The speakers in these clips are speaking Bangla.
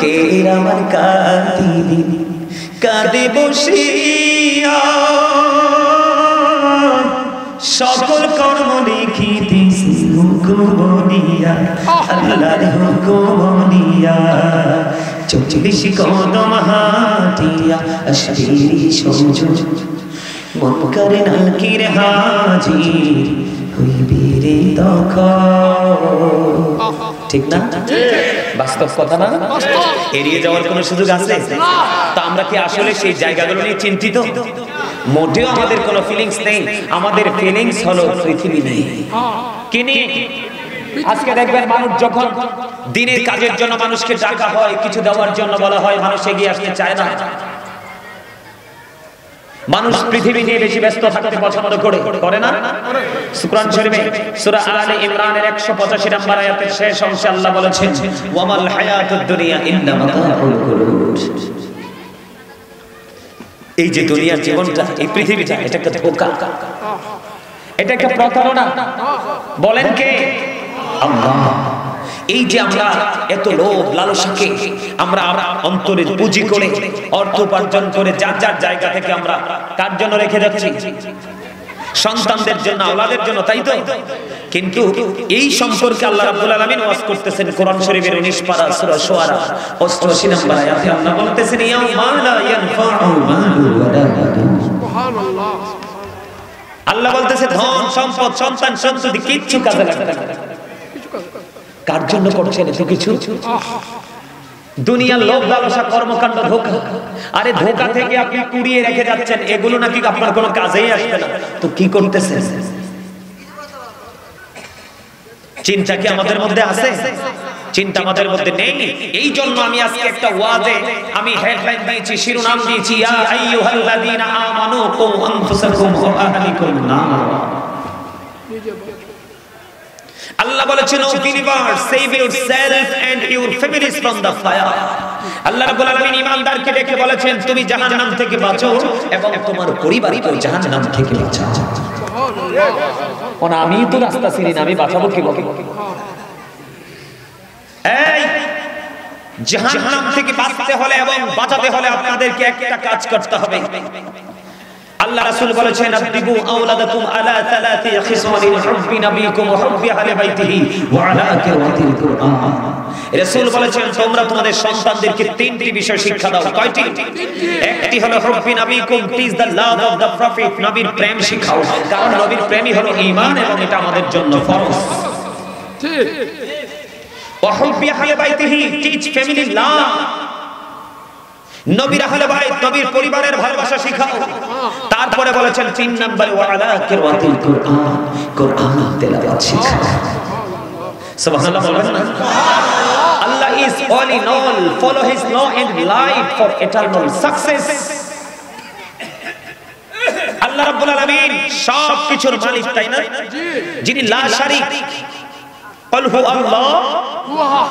কে আমার কাঁদিবি কাঁদে বসিয়া সকল কর্ম লিখিতেছি হুকুমনিয়া আল্লাহর হুকুমনিয়া 44 কদম হাঁটিয়া আসবি সংযোগ মন করে নালকির হাজির হইবি রে তখন ঠিক না বাস্তব কথা না এড়িয়ে যাওয়ার কোনো সুযোগ আছে তো আমরা কি আসলে সেই জায়গাগুলো নিয়ে চিন্তিত মোটেও আমাদের কোনো ফিলিংস নেই আমাদের ফিলিংস হলো পৃথিবী নেই কি নিয়ে আজকে দেখবেন মানুষ যখন দিনের কাজের জন্য মানুষকে ডাকা হয় কিছু দেওয়ার জন্য বলা হয় মানুষ এগিয়ে আসতে চায় না মানুষ পৃথিবী নিয়ে বেশি ব্যস্ত থাকতে পছন্দ করে না কুরআন শরীফে সূরা আলে ইমরানের 185 নম্বর আয়াতের শেষ অংশে আল্লাহ বলেছেন ওয়ামাল হায়াতুদ দুনিয়া ইল্লা মাতাউল গুরুর এই যে দুনিয়ার জীবনটা এই পৃথিবীটা এটা একটা ধোঁকা এটা একটা প্রতারণা বলেন কে আল্লাহ এই যে আমরা এত লোভ লালসাকে আমরা অন্তরে পুঁজি করে অর্থ উপার্জন করে যার যার জায়গা থেকে আমরা কার জন্য রেখে যাচ্ছি সন্তানদের জন্য আওলাদের জন্য তাই তো কিন্তু এই সম্পর্কে আল্লাহ রাব্বুল আলামিন ওয়াজ করতেছেন কোরআন শরীফের 19 পারা সূরা শুআরা 88 নম্বর আয়াতে আল্লাহ বলতেছেন ইয়াউমা লা ইয়ানফাউ মালু ওয়ালা বানুন সুবহানাল্লাহ আল্লাহ বলতেছে ধন সম্পদ সন্তান সন্ততি কিচ্ছু কাজে লাগবে না কার জন্য করছেন এত কিছু দুনিয়ার লোভ লালসা কর্মকাণ্ড ধোঁকা আরে ধোঁকা থেকে আপনি কুড়িয়ে রেখে যাচ্ছেন এগুলো নাকি আপনার কোনো কাজেই আসবে না তো কি করতেছেন চিন্তা কি আমাদের মধ্যে আছে চিন্তা আমাদের মধ্যে নেই এই জন্য আমি আজকে একটা ওয়াজে আমি হেডলাইন দিয়েছি শিরোনাম দিয়েছি ইয়া আইয়ুহাল্লাযীনা আমানু কু আনফুসাকুম ওয়া আহলিকুম নার আল্লাহ বলেছেন O believers save yourself and your families from the fire আল্লাহ রাব্বুল আলামিন ঈমানদারকে ডেকে বলেছেন তুমি জাহান্নাম থেকে বাঁচো এবং তোমার পরিবারকে জাহান্নাম থেকে বাঁচাও সুবহানাল্লাহ ওনা আমি তো রাস্তা চিনি না আমি বাঁচাবো কিভাবে এই জাহান্নাম থেকে বাঁচতে হলে এবং বাঁচাতে হলে আপনাদেরকে একটা কাজ করতে হবে আল্লাহ রাসূল বলেছেন আদিবু আওলাদাকুম আলা সালাতি খিসালিন হুব্বি নবিকুম ওয়া হুব্বি আহলি বাইতিহি ওয়া আলা কিরাতিল কুরআন রাসূল বলেছেন তোমরা তোমাদের সন্তানদেরকে তিনটি বিষয় শিক্ষা দাও কয়টি একটি হলো হুব্বি নবিকুম teach the love of the prophet নবীর প্রেম শিখাও কারণ নবীর প্রেমই হলো ঈমান এবং এটা আমাদের জন্য ফরজ ঠিক ওয়া হুব্বি আহলি বাইতিহি টিচ ফ্যামিলি লাভ নবীর আহলে বাইত নবীর পরিবারের ভালোবাসা শিখাও তারপরে বলেছেন 3 নম্বরে ওয়া আলা কিরাতিল কুরআন কুরআন তেলাওয়াত শিখাও সুবহানাল্লাহ বলবেন না আল্লাহ is all in all follow his law and life for eternal success আল্লাহ রাব্বুল আলামিন সব কিছুর মালিক তাই না যিনি লা শারীক قل هو الله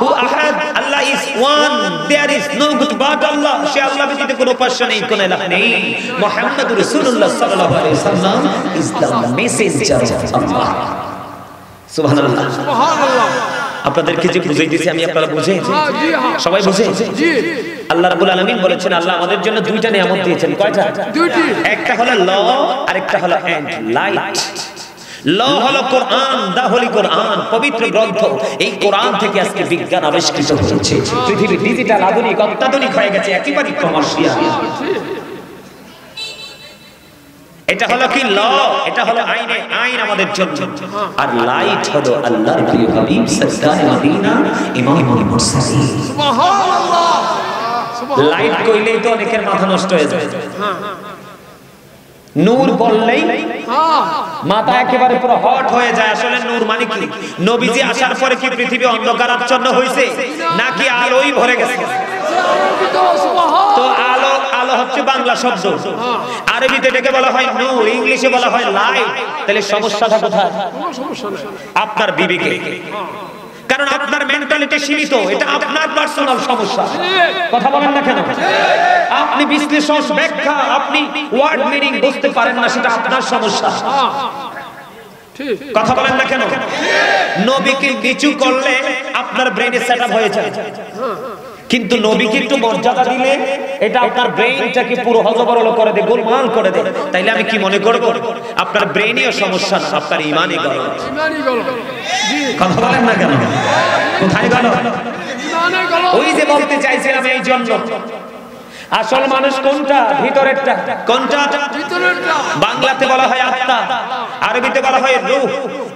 هو احد Allah is one there is no good but Allah সে আল্লাহ ব্যতীত কোনো উপাস্য নেই কোনো ইলাহ নেই মুহাম্মদুর রাসূলুল্লাহ সাল্লাল্লাহু আলাইহি ওয়াসাল্লাম is the messenger of Allah সুবহানাল্লাহ সুবহানাল্লাহ আপনাদেরকে যে বুঝাই দিয়েছি আমি আপনারা বুঝেন সবাই বুঝেন জি আল্লাহ রাব্বুল আলামিন বলেছেন আল্লাহ আমাদের জন্য দুইটা নিয়ামত দিয়েছেন কয়টা দুইটি একটা হলো ল আর একটা হলো এন্ড লাইট ল হলো কোরআন দা হোলি কোরআন পবিত্র গ্রন্থ এই কোরআন থেকে আজকে বিজ্ঞান আবিষ্কৃত হয়েছে পৃথিবী ডিজিটাল আধুনিক অত্যাধুনিক হয়ে গেছে একেবারে কমার্শিয়াল এটা হলো কি ল এটা হলো আইন আমাদের জন্য আর লাইট হলো আল্লাহর প্রিয় হাবিব সরকার মদিনা ইমামুল মুরসালিন সুবহানাল্লাহ লাইট কইলেই তো অনেকের মাথা নষ্ট হয়ে যায় নূর বললেই মাথা একেবারে পুরো হট হয়ে যায় আসলে নূর মানে কি নবীজি আসার পরে কি পৃথিবী অন্ধকারাচ্ছন্ন হয়েছে নাকি আলোই ভরে গেছে তো আলো হচ্ছে বাংলা শব্দ আরবিতে এটাকে বলা হয় নূর ইংলিশে বলা হয় লাইট তাহলে সমস্যাটা কোথায় কোনো সমস্যা নেই আপনার বিবেকে কারণ আপনার মেন্টালিটি সীমিত এটা আপনার পার্সোনাল সমস্যা কথা বলেন না কেন আপনি বিশ্লেষণ ব্যাখ্যা আপনি ওয়ার্ড মিনিং বুঝতে পারেন না সেটা আপনার সমস্যা ঠিক কথা বলেন না কেন নবীকে নিচু করলে আপনার ব্রেনে সেটআপ হয়ে যায় কিন্তু নবীকে একটু মর্যাদা দিলে এটা আপনার ব্রেইনটাকে পুরো হজবরল করে দেয়, গোলমাল করে দেয়। তাইলে আমি কি মনে করব আপনার ব্রেইনেও সমস্যা না, আপনার ইমানই গলদ। কথা বলেন না কেন? কোথায় গেল? ওই যে বলতে চাইছিলাম, এই জন্য আসল মানুষ কোনটা? ভিতরেরটা। কোনটা? ভিতরেরটা। বাংলাতে বলা হয় আত্মা, আরবিতে বলা হয় রূহ,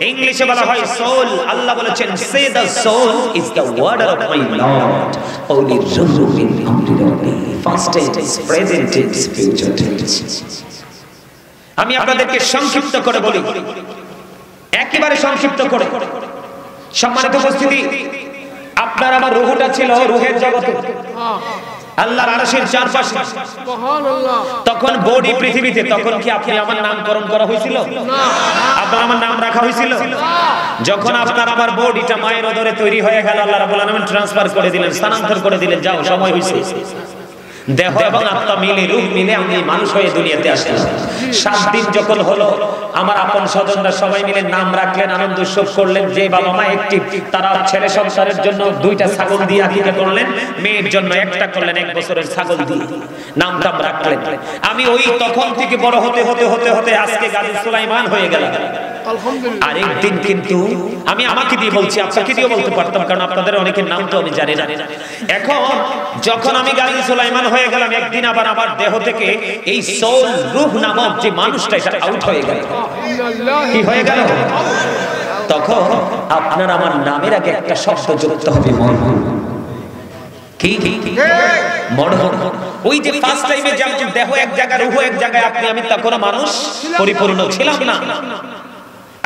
ইংলিশে বলা হয় সোল। আল্লাহ বলেছেন say the soul is the word of my lord, only ruh in amri rabbi, past tense, present tense, future tense। আমি আপনাদেরকে সংক্ষিপ্ত করে বলি, একেবারে সংক্ষিপ্ত করে। সম্মানিত উপস্থিতি, আপনার আমার রূহটা ছিল রূহের জগতে, আল্লাহর আরশের চারপাশে। সুবহানাল্লাহ। তখন বডি পৃথিবীতে। তখন কি আপনি আমার নামকরণ করা হয়েছিল? না। আপনার আমার নাম রাখা হয়েছিল? না। যখন আপনার আমার বডিটা মায়ের উদরে তৈরি হয়ে গেল, আল্লাহ রাব্বুল আলামিন ট্রান্সফার করে দিলেন, স্থানান্তর করে দিলেন, যাও সময় হয়েছে। দেহ এবং আত্মা মিলে, রূহ মিলে আমি মানুষ হয়ে দুনিয়াতে আসলাম। 7 দিন যখন হলো, আমার আপন স্বজনরা সবাই মিলে নাম রাখলেন, আনন্দ উৎসব করলেন। যে বাবা মা একটি, তারা ছেলে সংসারের জন্য 2টা ছাগল দিয়ে আকিকা করলেন, মেয়ের জন্য একটা করলেন 1 বছরের ছাগল দিয়ে, নামটা রাখলেন। আমি ওই তখন থেকে বড় হতে হতে হতে হতে আজকে গাজী সুলাইমান হয়ে গেলাম। আলহামদুলিল্লাহ। আরেকদিন কিন্তু আমি আমাকে দিয়ে বলছি, আপনাকে দিয়েও বলতে পারতাম, কারণ আপনাদের অনেকের নাম তো আমি জানি না। এখন যখন আমি গাজী সুলাইমান হয়ে গেলাম, একদিন আবার আমার দেহ থেকে এই সোল, রূহ নামক যে মানুষটা, এটা আউট হয়ে গেল। কি হয়ে গেল? তখন আপনার আমার নামের আগে একটা শব্দ যুক্ত হবে, মরহুম। কি? মরহুম। ওই যে ফার্স্ট টাইমে যেমন দেহ এক জায়গায়, রূহ এক জায়গায়, আপনি আমি তখন মানুষ পরিপূর্ণ ছিলাম না।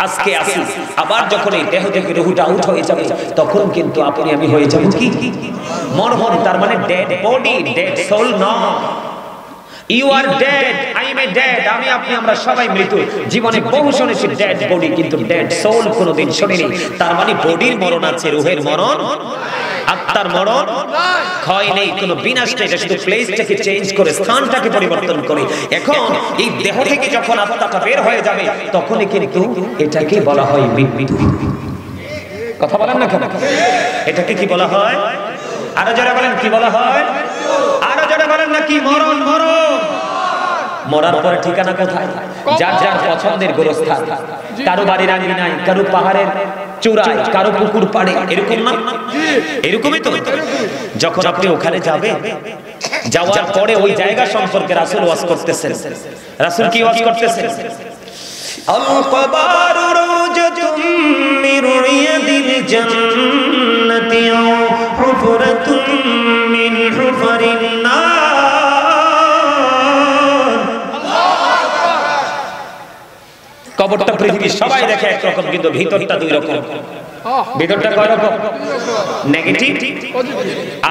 আজকে আসি আবার যখন এই দেহ থেকে রূহটা আউট হয়ে যাবে, তখন কিন্তু আপনি আমি হয়ে যাব কি? মরহুম। তার মানে ডেড বডি, ডেড সোল না। You are dead, I am a dead. আমি আপনি আমরা সবাই মৃত। জীবনে বহু শুনেছি ডেড বডি, কিন্তু ডেড সোল কোনোদিন শুনিনি। তার মানে বডির মরণ আছে, রূহের মরণ, আত্মার মরণ ক্ষয় নেই, কোনো বিনাশ নেই। এটা শুধু প্লেসটাকে চেঞ্জ করে, স্থানটাকে পরিবর্তন করে। এখন এই দেহ থেকে যখন আত্মাটা বের হয়ে যাবে, তখনই কিন্তু এটাকে বলা হয় মৃত্যু। কথা বলেন না কেন? এটাকে কি বলা হয়? আরো যারা বলেন কি বলা হয়? আরো যারা বলেন না কি? মরণ। মরণ। মরার পরে ঠিকানা কোথায়? যার যার পছন্দের গোরস্থান। কারো বাড়ির আঙিনায়, কারো পাহাড়ের চূড়ায়, কারো পুকুর পাড়ে, এরকম না? এরকমই তো। যখন আপনি ওখানে যাবেন, যাওয়ার পরে ওই জায়গা সম্পর্কে রাসূল ওয়াজ করতেছেন। রাসূল কি ওয়াজ করতেছেন? আল কবারু রওজাতুম মির রিয়াদিল জান্নাতি আও হুফরাতুম মিন হুফারিন নার। কবরটা পৃথিবীর সবাই দেখে একরকম, কিন্তু ভিতরটা 2 রকম। ভিতরটা কয় রকম? নেগেটিভ,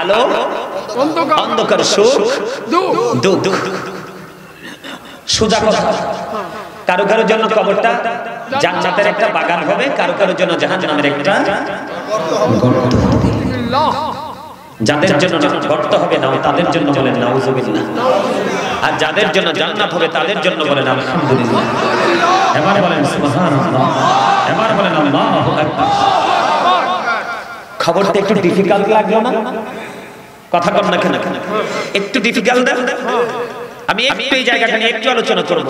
আলো, অন্ধকার, সুখ, দুঃখ। সোজা কথা, কারো কারোর জন্য কবরটা জান্নাতের একটা বাগান হবে, কারো কারোর জন্য জাহান্নামের একটা গর্ত হবে। যাদের জন্য গর্ত হবে না, তাদের জন্য বলেন নাউজুবিল্লাহ। আর যাদের জন্য জান্নাত হবে, তাদের জন্য বলেন আলহামদুলিল্লাহ। এবার বলেন সুবহানাল্লাহ, এবার বলেন আল্লাহু আকবার। খবরটা একটু ডিফিকাল্ট লাগলো না? কথা কম না কেন? একটু ডিফিকাল্ট না? আমি একটু এই জায়গাটা নিয়ে একটু আলোচনা করব।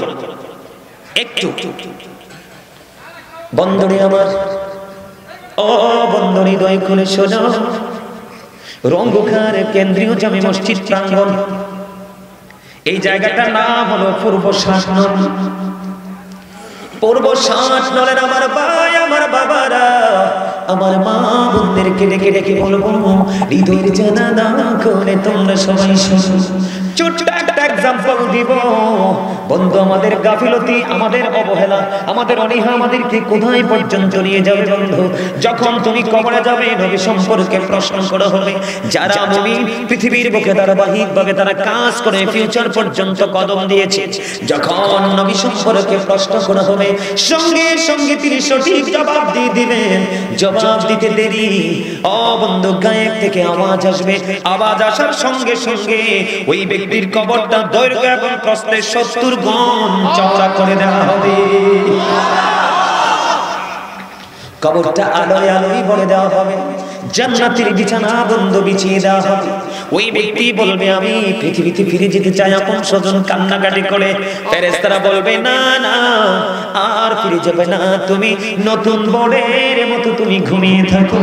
একটু বন্ধুরে আমার, ও বন্ধুরি, দয়া করে শোনো। রঙ্গখার কেন্দ্রীয় জামে মসজিদ প্রাঙ্গণ, এই জায়গাটার নাম হলো পূর্ব শাসনল। পূর্ব শাসনলের আমার ভাই, আমার বাবারা, আমার মা বোনদেরকে ডেকে ডেকে বলবো, হৃদয়ের জানালা করে তোমরা সবাই শোনো। ছোট্ট একটা এক্সাম্পল দিব বন্ধু। আমাদের গাফিলতি, আমাদের অবহেলা, আমাদের অনীহা আমাদেরকে কোথায় পর্যন্ত নিয়ে যাবে বন্ধু? যখন তুমি কবরে যাবে, নবী সম্পর্কে প্রশ্ন করা হবে। যারা মুমিন, পৃথিবীর বুকে ধারাবাহিকভাবে তারা কাজ করে ফিউচার পর্যন্ত কদম দিয়েছে, যখন নবী সম্পর্কে প্রশ্ন করা হবে, সঙ্গে সঙ্গে তিনি সঠিক জবাব দিয়ে দিবেন। জবাব দিতে দেরি, ও বন্ধু, গায়েব থেকে আওয়াজ আসবে। আওয়াজ আসার সঙ্গে সঙ্গে ওই ব্যক্তির কবরটা দৈর্ঘ্য এবং প্রস্থে 70 গুণ চওড়া করে দেওয়া হবে। কবরটা আলোয় আলোয় ভরে দেওয়া হবে। জান্নাতের বিছানা বন্ধ বিছিয়ে দেওয়া হবে। ওই ব্যক্তি বলবে আমি পৃথিবীতে ফিরে যেতে চাই, আপন স্বজন কান্নাকাটি করে। ফেরেশতারা বলবে না না, আর ফিরে যাবে না, তুমি নতুন বরের মতো তুমি ঘুমিয়ে থাকো,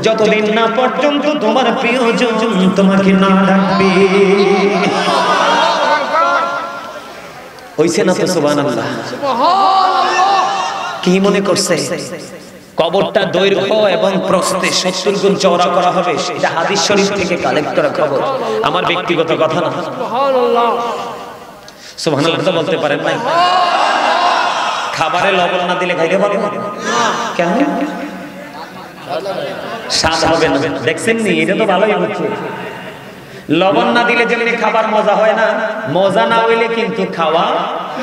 যতদিন না পর্যন্ত তোমার প্রিয়জন তোমাকে না ডাকবে। হইছে না তো? সুবহানাল্লাহ। কি মনে করছে কবরটা দৈর্ঘ্য এবং প্রস্থে 70 গুণ চওড়া করা হবে? এটা হাদিস শরীফ থেকে কালেক্ট করা খবর, আমার ব্যক্তিগত কথা না। সুবহানাল্লাহ। সুবহানাল্লাহ তো বলতে পারেন না? খাবারে লবণ না দিলে খাইতে পারবে না? কেন? স্বাদ হবে না। দেখছেন নি? এটা তো ভালোই হচ্ছে। লবণ না দিলে যেমনি খাবার মজা হয় না, মজা না হইলে কিন্তু খাওয়া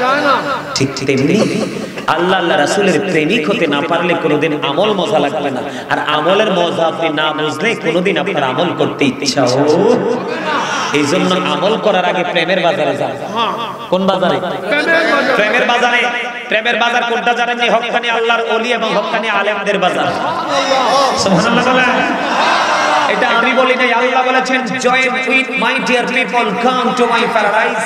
যায় না, ঠিক তেমনি আল্লাহ আল্লাহ রাসূলের প্রেমিক হতে না পারলে কোনোদিন আমল মজা লাগবে না। আর আমলের মজা আপনি না বুঝলে কোনোদিন আপনার আমল করতে ইচ্ছা হবে না। এই জন্য আমল করার আগে প্রেমের বাজারে যান। কোন বাজারে? প্রেমের বাজারে। প্রেমের বাজার কোনটা জানেন? হক্কানি আল্লাহর ওলি এবং হক্কানি আলেমদের বাজার। সুবহানাল্লাহ বলেন। এটা আমি বলি নাই, আল্লাহ বলেছেন join with my dear people, come to my paradise.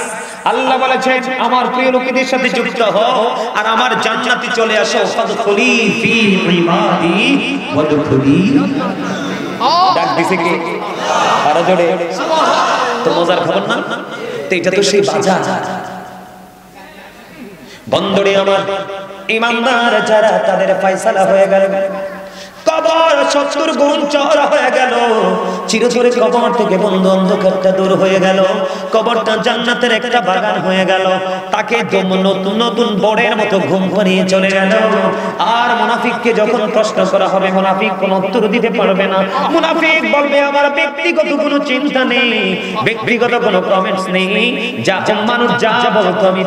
আল্লাহ বলেছেন আমার প্রিয় লোকেদের সাথে যুক্ত হও আর আমার জান্নাতে চলে আসো। ফাদখুলি ফি ইবাদি ওয়াদখুলি। ডাক দিছে কি? আরো জোরে। তো মজার খবর না? তো এটা তো সেই বাজার। বন্দরে আমার ইমানদার যারা, তাদের ফয়সালা হয়ে গেল, কবর 70 গুণ চওড়া হয়ে গেল, চিরতরে কবর থেকে বন্ধ অন্ধকারটা দূর হয়ে গেল, কবরটা জান্নাতের একটা বাগান হয়ে গেল। তাকে নতুন নতুন বরের মতো ঘুম পাড়িয়ে চলে গেল। আর মুনাফিককে যখন প্রশ্ন করা হবে, মুনাফিক কোনো উত্তর দিতে পারবে না। মুনাফিক বলবে আমার ব্যক্তিগত কোনো চিন্তা নেই, ব্যক্তিগত কোনো কমেন্টস নেই, যা মানুষ যা বলতো আমি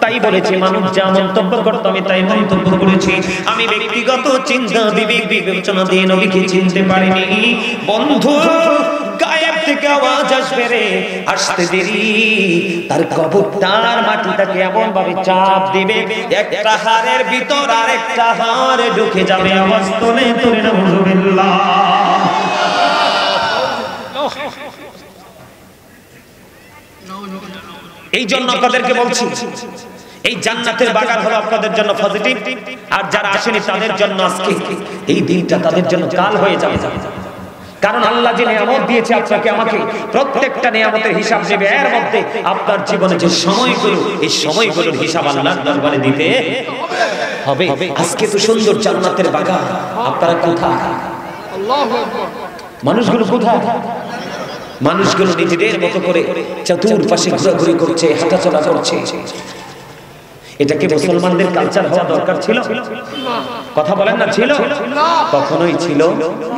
তাই বলেছি, মানুষ যা মন্তব্য করতো আমি তাই মন্তব্য করেছি, আমি ব্যক্তিগত চিন্তা বিবেচনা দিয়ে নবীকে চিনতে পারিনি। বন্ধু, গায়েব থেকে আওয়াজ আসবে রে, আসতে দেরি, তার কবরটার মাটিটাকে এমন ভাবে চাপ দিবে, একটা হাড়ের ভিতর আরেকটা হাড় ঢুকে যাবে। আওয়াজ তোলে তোলে নাউযুবিল্লাহ। এই জন্য আপনাদেরকে বলছি, এই জান্নাতের বাগান হলো আপনাদের জন্য পজিটিভ, আর যারা আসেনি তাদের জন্য আজকে এই দিনটা তাদের জন্য কাল হয়ে যাবে। কারণ আল্লাহ যে নিয়ামত দিয়েছে আপনাকে আমাকে, প্রত্যেকটা নিয়ামতের হিসাব নেবে। এর মধ্যে আপনার জীবনে যে সময়গুলো, এই সময়গুলোর হিসাব আল্লাহর দরবারে দিতে হবে। আজকে তো সুন্দর জান্নাতের বাগান, আপনারা কোথায়? আল্লাহু আকবার। মানুষগুলো কোথায়? মানুষগুলো নিজেদের মতো করে চতুর্পাশে ঘোরাঘুরি করছে, হাঁটাচলা করছে। এটা কি মুসলমানদের কালচার হওয়া দরকার ছিল? কথা বলেন না, ছিল? কখনোই ছিল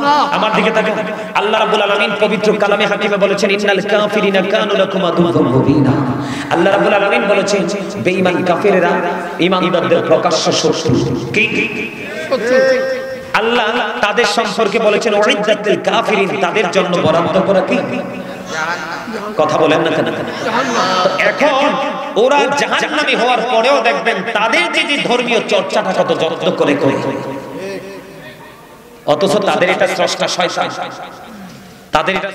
না। আমার দিকে তাকান। আল্লাহ রাব্বুল আলামিন পবিত্র কালামে হাকিমে বলেছেন ইন্নাল কাফিরিনা কানু লাকুম আদুওয়াম মুবিনা। আল্লাহ রাব্বুল আলামিন বলেছেন বেঈমান কাফেররা ঈমানদারদের প্রকাশ্য শত্রু। কি শত্রু? আল্লাহ তাদের সম্পর্কে বলেছেন উইদ্দাতুল কাফিরিন, তাদের জন্য বরাদ্দ করা কি কথা বলেন না কেন? এখন ওরা জাহান্নামী হওয়ার পরেও দেখবেন তাদের যে ধর্মীয় চর্চাটা কত যত্ন করে করে, অথচ তাদের এটা স্রষ্টা শয়তান, তাদের এটা